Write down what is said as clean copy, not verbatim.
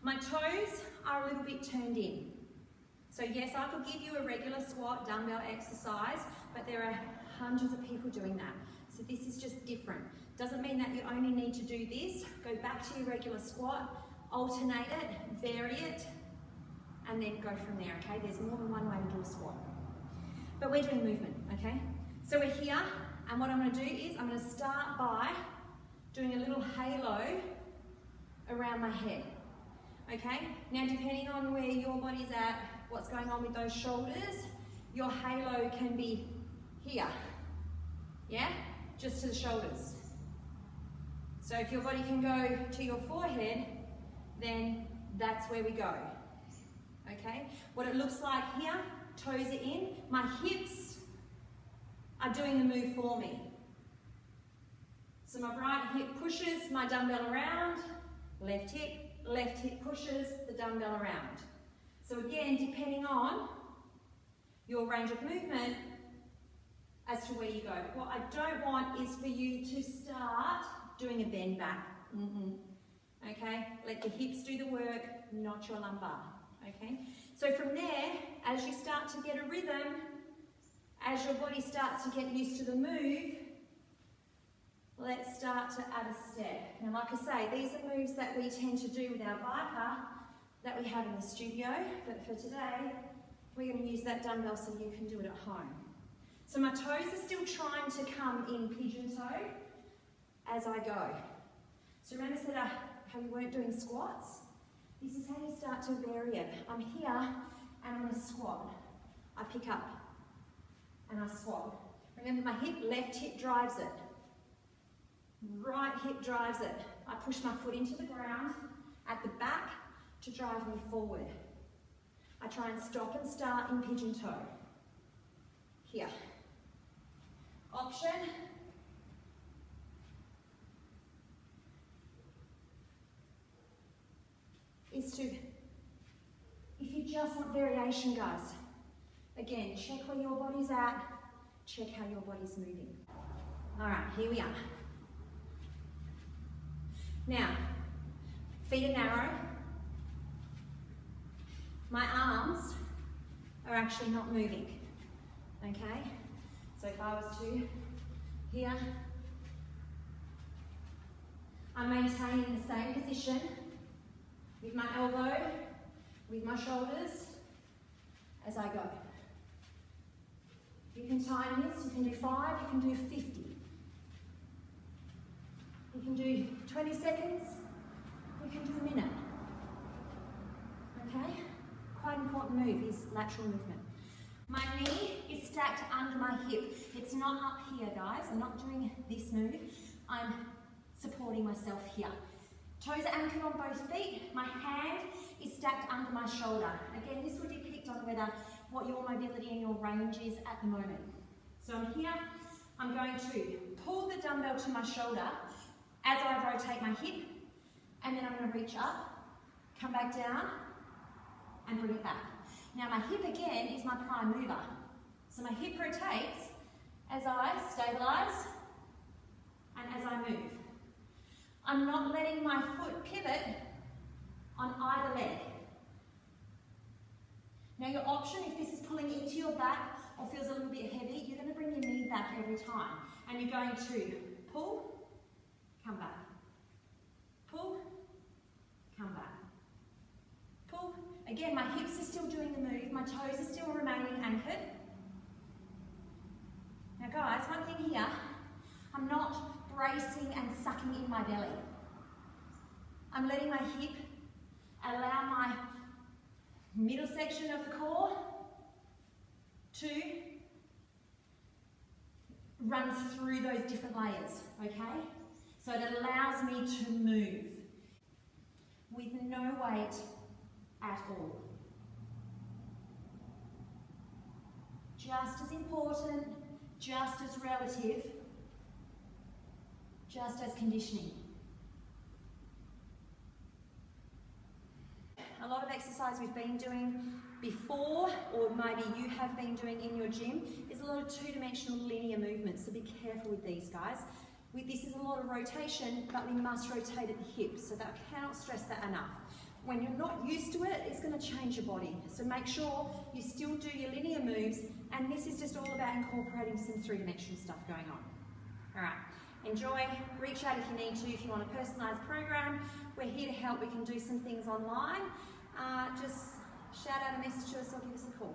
My toes are a little bit turned in. So yes, I could give you a regular squat dumbbell exercise, but there are hundreds of people doing that. So this is just different. Doesn't mean that you only need to do this. Go back to your regular squat, alternate it, vary it, and then go from there, okay? There's more than one way to do a squat. But we're doing movement, okay? So we're here, and what I'm gonna do is I'm gonna start by doing a little halo around my head, okay? Now, depending on where your body's at, what's going on with those shoulders, your halo can be here, yeah? Just to the shoulders. So if your body can go to your forehead, then that's where we go, okay? What it looks like here, toes are in, my hips are doing the move for me. So my right hip pushes my dumbbell around, left hip pushes the dumbbell around. So again, depending on your range of movement as to where you go. What I don't want is for you to start doing a bend back. Okay, let the hips do the work, not your lumbar. Okay, so from there, as you start to get a rhythm, as your body starts to get used to the move, let's start to add a step. Now, like I say, these are moves that we tend to do with our Viper that we have in the studio, but for today, we're going to use that dumbbell so you can do it at home. So my toes are still trying to come in pigeon toe as I go. So remember how we weren't doing squats? This is how you start to vary it. I'm here and I'm going to squat. I pick up and I squat. Remember my hip, left hip drives it. Right hip drives it. I push my foot into the ground at the back to drive me forward. I try and stop and start in pigeon toe. Here. Option. Is to, if you just want variation, guys, again, check where your body's at, check how your body's moving. All right, here we are. Now, feet are narrow. My arms are actually not moving, okay? So if I was to, here, I'm maintaining the same position with my elbow, with my shoulders, as I go. You can time this, you can do 5, you can do 50. You can do 20 seconds, you can do a minute. Okay? Quite important move is lateral movement. My knee is stacked under my hip. It's not up here, guys. I'm not doing this move. I'm supporting myself here. Toes are anchored on both feet. My hand is stacked under my shoulder. Again, this will depict on what your mobility and your range is at the moment. So I'm here. I'm going to pull the dumbbell to my shoulder as I rotate my hip, and then I'm going to reach up, come back down, and bring it back. Now my hip again is my prime mover. So my hip rotates as I stabilize and as I move. I'm not letting my foot pivot on either leg. Now your option, if this is pulling into your back or feels a little bit heavy, you're going to bring your knee back every time. And you're going to pull, come back. Pull, come back. Pull. Again, my hips are still doing the move. My toes are still remaining anchored. Now guys, one thing here, I'm not bracing and sucking in my belly. I'm letting my hip allow my middle section of the core to run through those different layers, okay? So it allows me to move with no weight at all. Just as important, just as relative, just as conditioning. A lot of exercise we've been doing before, or maybe you have been doing in your gym, is a lot of two-dimensional linear movements, so be careful with these, guys. This is a lot of rotation, but we must rotate at the hips, so that I cannot stress that enough. when you're not used to it, it's going to change your body. So make sure you still do your linear moves, and this is just all about incorporating some three-dimensional stuff going on. All right, enjoy, reach out if you need to, if you want a personalised program. We're here to help, we can do some things online. Just shout out a message to us or give us a call.